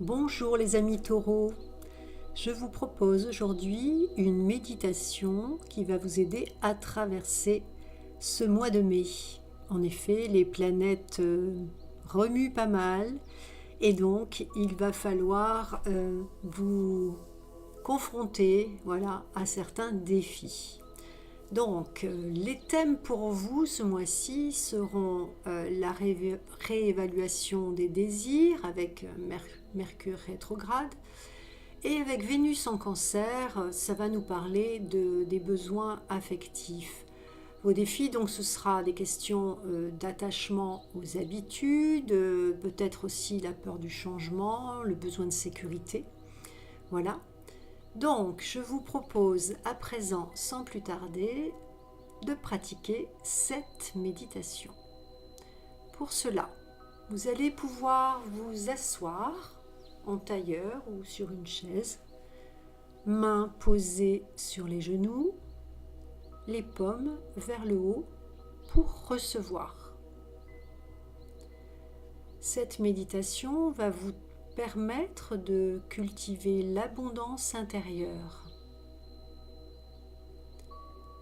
Bonjour les amis taureaux, je vous propose aujourd'hui une méditation qui va vous aider à traverser ce mois de mai. En effet, les planètes remuent pas mal et donc il va falloir vous confronter à certains défis. Donc, les thèmes pour vous ce mois-ci seront la réévaluation des désirs avec Mercure rétrograde et avec Vénus en Cancer, ça va nous parler des besoins affectifs. Vos défis, donc, ce sera des questions d'attachement aux habitudes, peut-être aussi la peur du changement, le besoin de sécurité. Voilà. Donc, je vous propose à présent, sans plus tarder, de pratiquer cette méditation. Pour cela, vous allez pouvoir vous asseoir en tailleur ou sur une chaise, mains posées sur les genoux, les paumes vers le haut pour recevoir. Cette méditation va vous permettre de cultiver l'abondance intérieure.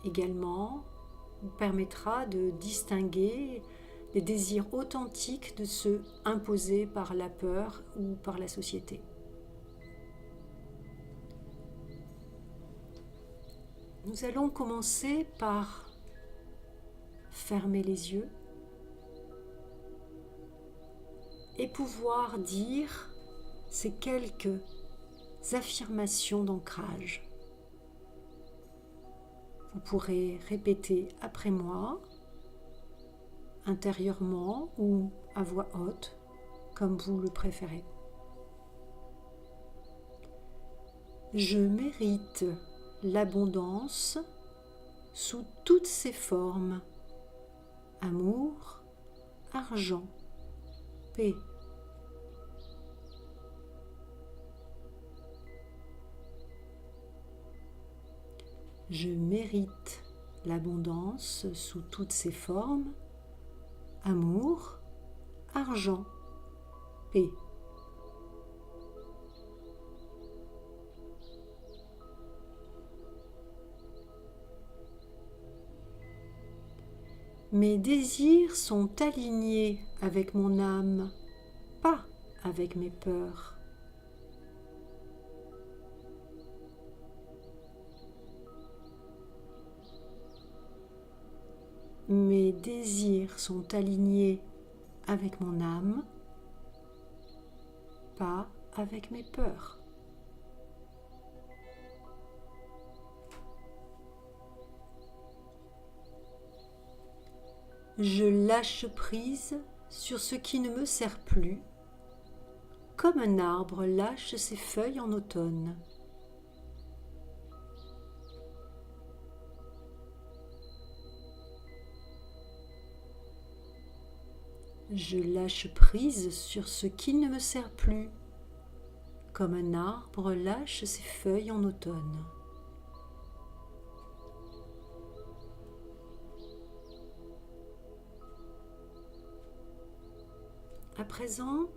Également, vous permettra de distinguer les désirs authentiques de ceux imposés par la peur ou par la société. Nous allons commencer par fermer les yeux et pouvoir dire ces quelques affirmations d'ancrage. Vous pourrez répéter après moi, intérieurement ou à voix haute, comme vous le préférez. Je mérite l'abondance sous toutes ses formes. Amour, argent, paix. Je mérite l'abondance sous toutes ses formes. Amour, argent, paix. Mes désirs sont alignés avec mon âme, pas avec mes peurs. Mes désirs sont alignés avec mon âme, pas avec mes peurs. Je lâche prise sur ce qui ne me sert plus, comme un arbre lâche ses feuilles en automne. Je lâche prise sur ce qui ne me sert plus, comme un arbre lâche ses feuilles en automne. À présent,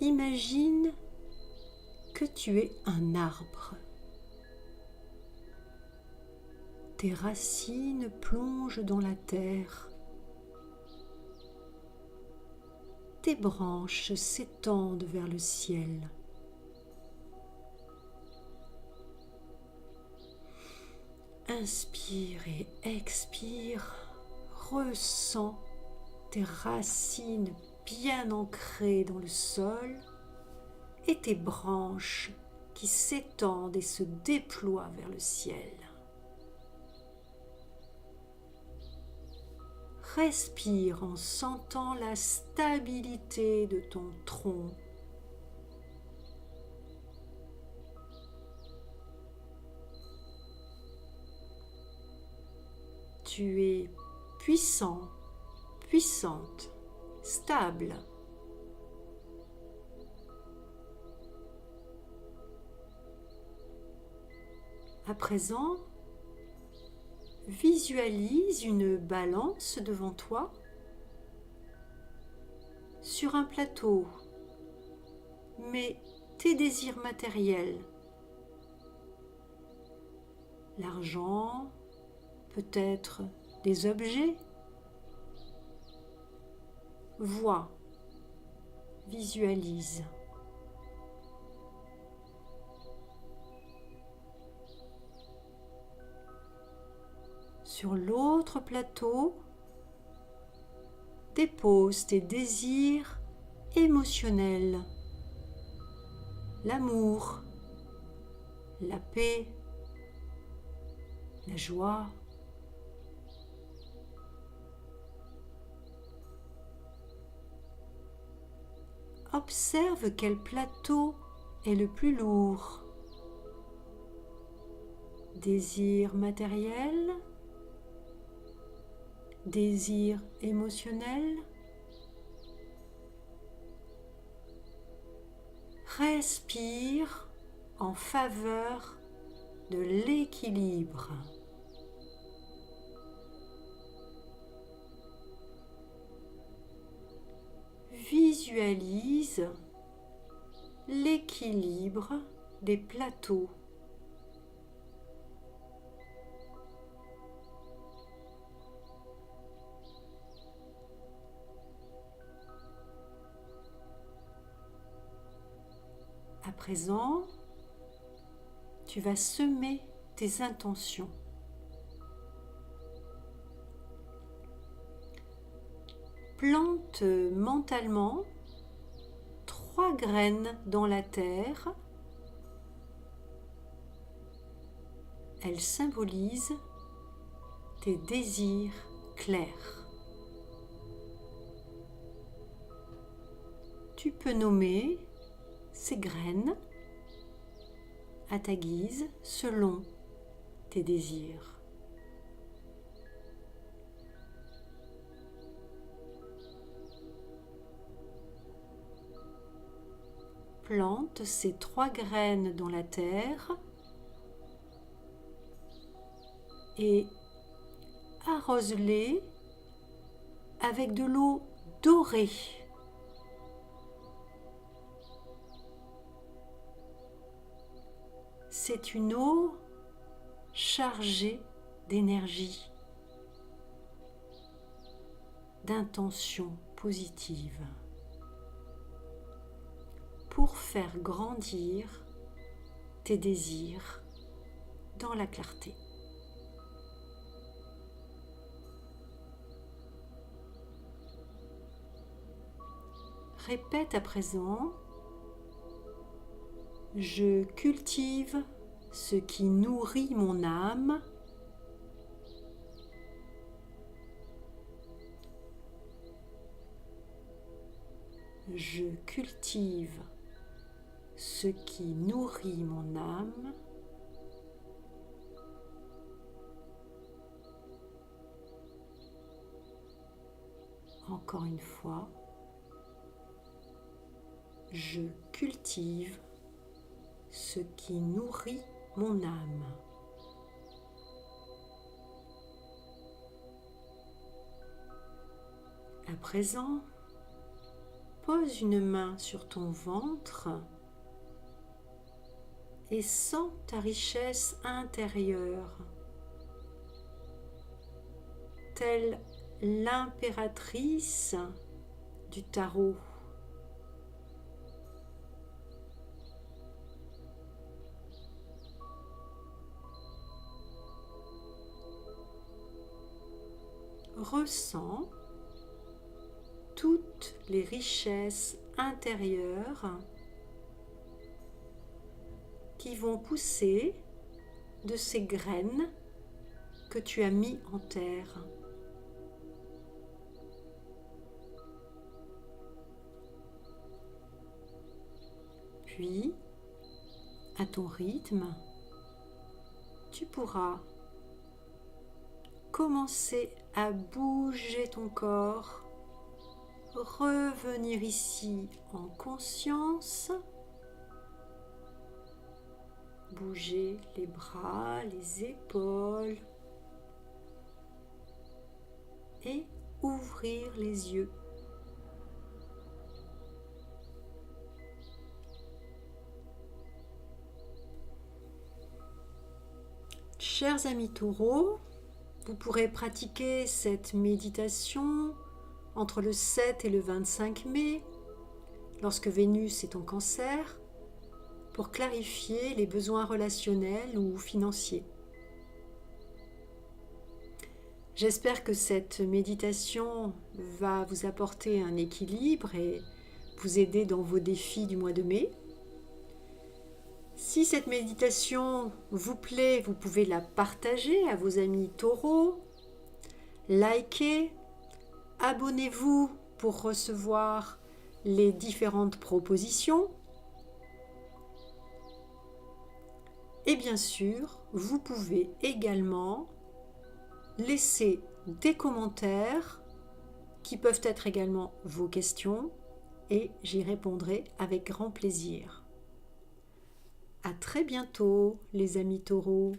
imagine que tu es un arbre. Tes racines plongent dans la terre. Tes branches s'étendent vers le ciel. Inspire et expire, ressens tes racines bien ancrées dans le sol et tes branches qui s'étendent et se déploient vers le ciel. Respire en sentant la stabilité de ton tronc. Tu es puissant, puissante, stable. À présent, visualise une balance devant toi. Sur un plateau, mais tes désirs matériels. L'argent, peut-être des objets. Vois, visualise. Sur l'autre plateau, dépose tes désirs émotionnels. L'amour, la paix, la joie. Observe quel plateau est le plus lourd. Désir matériel, désir émotionnel. Respire en faveur de l'équilibre. Visualise l'équilibre des plateaux. À présent, tu vas semer tes intentions. Plante mentalement 3 graines dans la terre. Elles symbolisent tes désirs clairs. Tu peux nommer ces graines à ta guise selon tes désirs. Plante ces 3 graines dans la terre et arrose-les avec de l'eau dorée. C'est une eau chargée d'énergie, d'intentions positives, pour faire grandir tes désirs dans la clarté. Répète à présent: je cultive ce qui nourrit mon âme. Je cultive ce qui nourrit mon âme. Encore une fois, je cultive ce qui nourrit mon âme. À présent, pose une main sur ton ventre et sens ta richesse intérieure, telle l'impératrice du tarot. Ressens toutes les richesses intérieures qui vont pousser de ces graines que tu as mis en terre. Puis, à ton rythme, tu pourras commencer à bouger ton corps, revenir ici en conscience, bouger les bras, les épaules et ouvrir les yeux. Chers amis taureaux, vous pourrez pratiquer cette méditation entre le 7 et le 25 mai, lorsque Vénus est en Cancer, pour clarifier les besoins relationnels ou financiers. J'espère que cette méditation va vous apporter un équilibre et vous aider dans vos défis du mois de mai. Si cette méditation vous plaît, vous pouvez la partager à vos amis taureaux, likez, abonnez-vous pour recevoir les différentes propositions. Et bien sûr, vous pouvez également laisser des commentaires qui peuvent être également vos questions et j'y répondrai avec grand plaisir. À très bientôt, les amis taureaux.